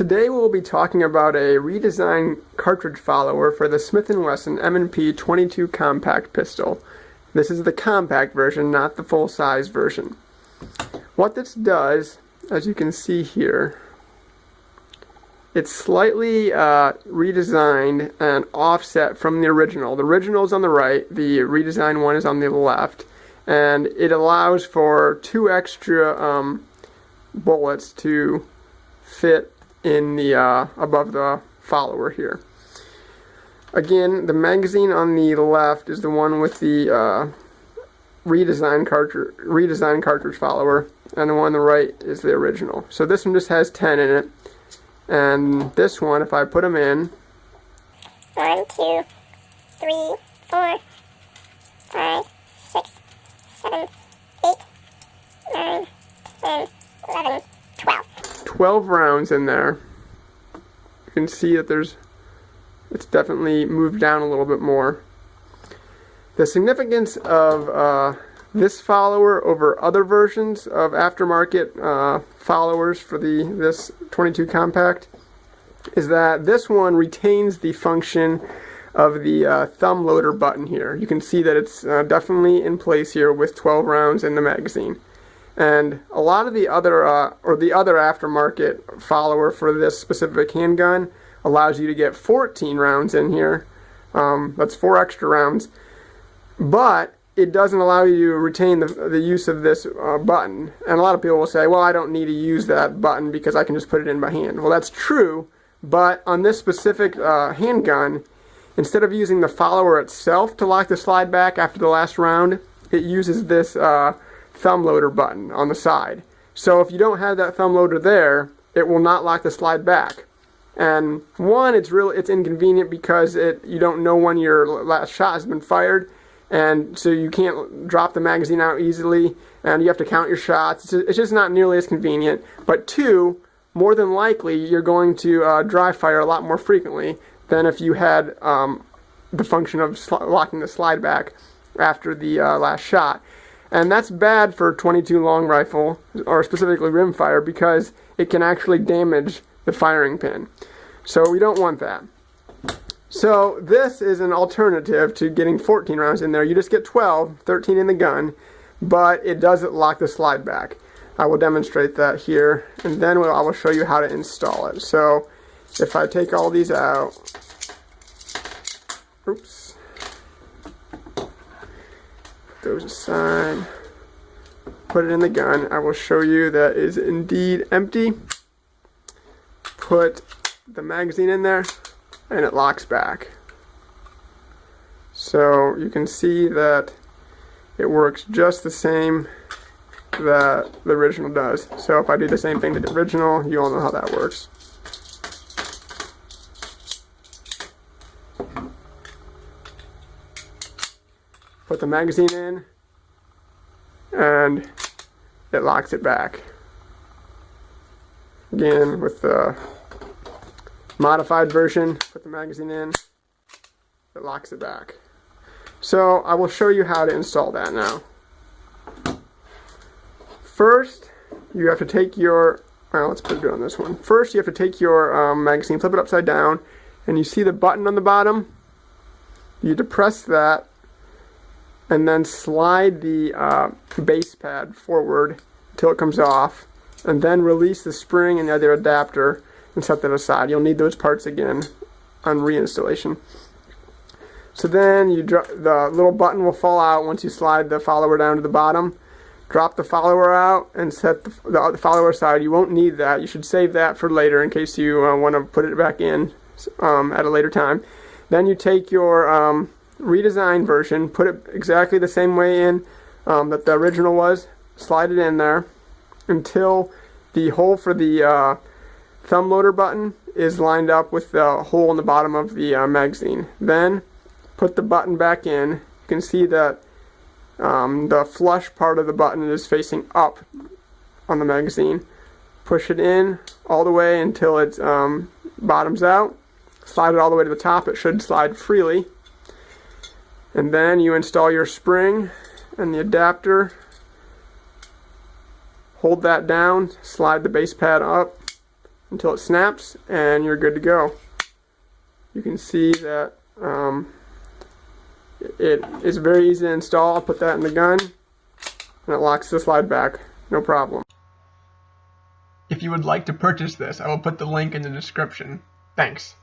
Today we'll be talking about a redesigned cartridge follower for the Smith Wesson M&P 22 compact pistol. This is the compact version, not the full-size version. What this does, as you can see here, it's slightly redesigned and offset from the original. The original is on the right, the redesigned one is on the left, and it allows for 2 extra bullets to fit in the above the follower here. Again, the magazine on the left is the one with the redesigned cartridge follower, and the one on the right is the original. So this one just has 10 in it, and this one, if I put them in, 1, 2, 3, 4, 5, 6, 7, 8, 9, 10, 11, 12. 12 rounds in there. You can see that it's definitely moved down a little bit more. The significance of this follower over other versions of aftermarket followers for this 22 compact is that this one retains the function of the thumb loader button here. You can see that it's definitely in place here with 12 rounds in the magazine. And a lot of the other aftermarket follower for this specific handgun allows you to get 14 rounds in here. That's 4 extra rounds, but it doesn't allow you to retain the use of this button. And a lot of people will say, well, I don't need to use that button because I can just put it in by hand. Well, that's true, but on this specific handgun, instead of using the follower itself to lock the slide back after the last round, it uses this thumb loader button on the side. So if you don't have that thumb loader there, it will not lock the slide back. And one, it's inconvenient because you don't know when your last shot has been fired, and so you can't drop the magazine out easily, and you have to count your shots. It's just not nearly as convenient. But two, more than likely you're going to dry fire a lot more frequently than if you had the function of locking the slide back after the last shot. And that's bad for 22 long rifle, or specifically rimfire, because it can actually damage the firing pin. So we don't want that. So this is an alternative to getting 14 rounds in there. You just get 12, 13 in the gun, but it doesn't lock the slide back. I will demonstrate that here, and then I will show you how to install it. So if I take all these out, oops. Those aside, put it in the gun. I will show you that is indeed empty. Put the magazine in there and it locks back. So you can see that it works just the same that the original does. So if I do the same thing to the original, you all know how that works. Put the magazine in, and it locks it back. Again, with the modified version, put the magazine in, it locks it back. So I will show you how to install that now. First, you have to take your, well, let's put it on this one. First, you have to take your magazine, flip it upside down, and you see the button on the bottom? You depress that, and then slide the base pad forward until it comes off, and then release the spring and the other adapter and set that aside. You'll need those parts again on reinstallation. So then the little button will fall out once you slide the follower down to the bottom. Drop the follower out and set the follower aside. You won't need that. You should save that for later in case you want to put it back in at a later time. Then you take your redesigned version, put it exactly the same way in that the original was, slide it in there until the hole for the thumb loader button is lined up with the hole in the bottom of the magazine. Then put the button back in. You can see that the flush part of the button is facing up on the magazine. Push it in all the way until it bottoms out. Slide it all the way to the top. It should slide freely. And then you install your spring and the adapter. Hold that down, slide the base pad up, until it snaps, and you're good to go. You can see that it is very easy to install. I'll put that in the gun, and it locks the slide back, no problem. If you would like to purchase this, I will put the link in the description. Thanks.